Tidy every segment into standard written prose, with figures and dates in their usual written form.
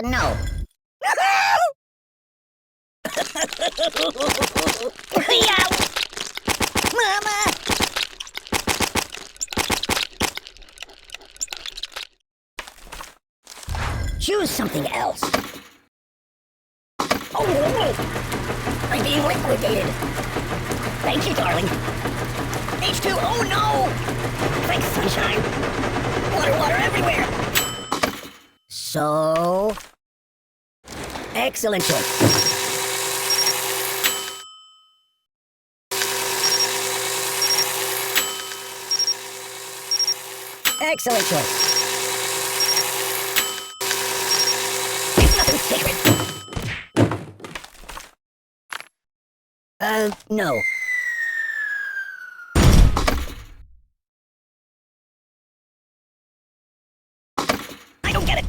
No. Mama! Choose something else. Oh, I'm being liquidated. Thank you, darling. H2, oh no! Thanks, sunshine. Water everywhere. So... excellent choice. Excellent choice. It's nothing sacred. No. I don't get it.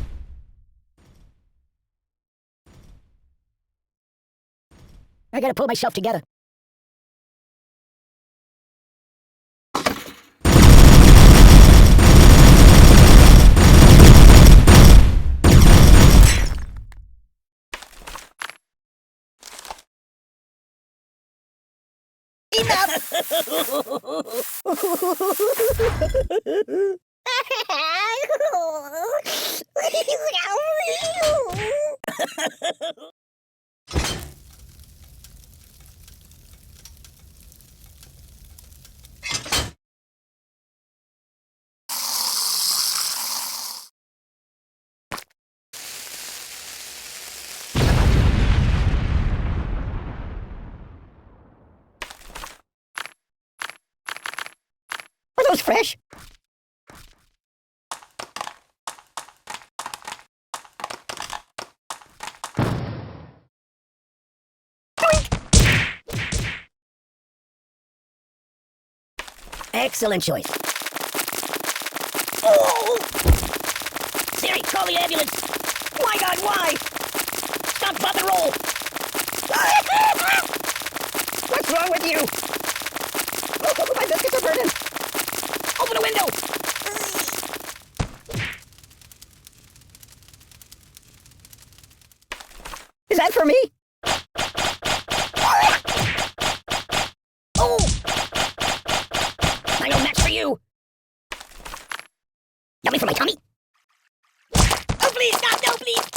I gotta pull myself together. Enough! Are those fresh? Excellent choice. Oh! Siri, call the ambulance! My God, why? Stop, pop, and roll! What's wrong with you? Oh, my biscuits are burning! Open the window! Is that for me? Oh! I know match for you! Yummy for my tummy! Oh, please, stop! No, please!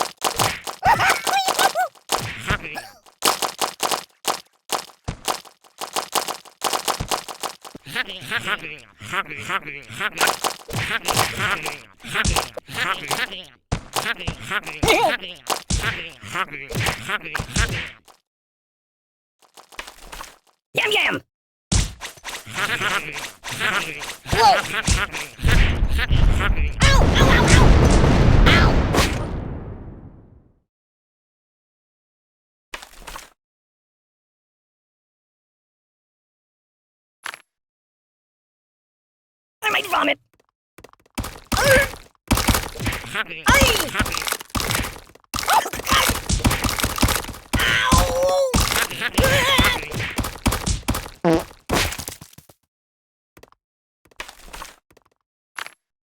Yum yum! Whoa! Ow! Ow! Ow! Ow! Ow! I might vomit.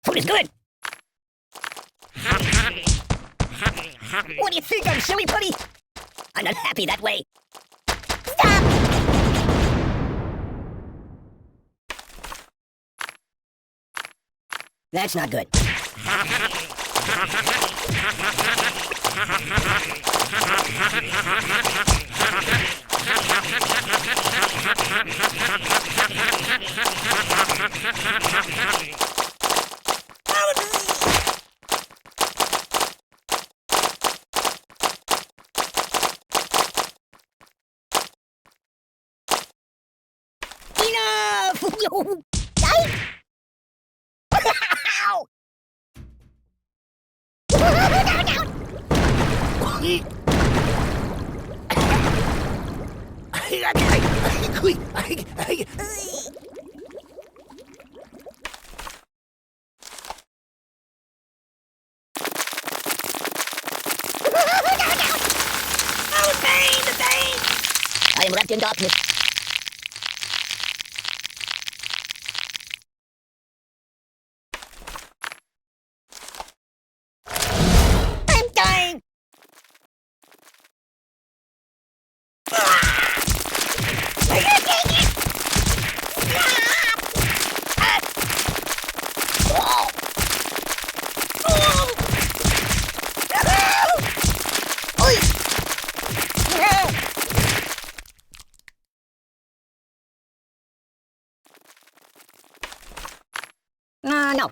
Food is good. What do you think? I'm silly putty? I'm not happy that way. Stop! That's not good. Enough! Ow! I am wrapped in darkness.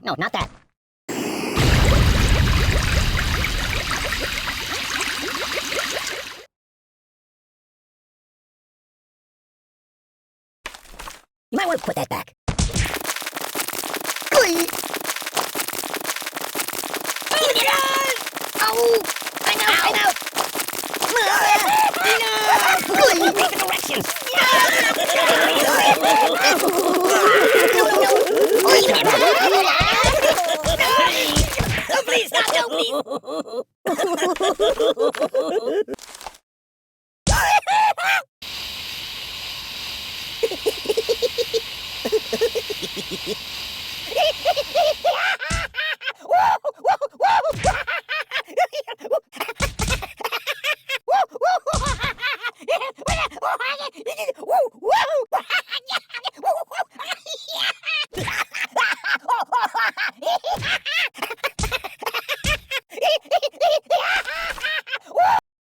No, no, not that. You might want to put that back. Oh! I'm out! No! Read the directions! No, please stop! No, please!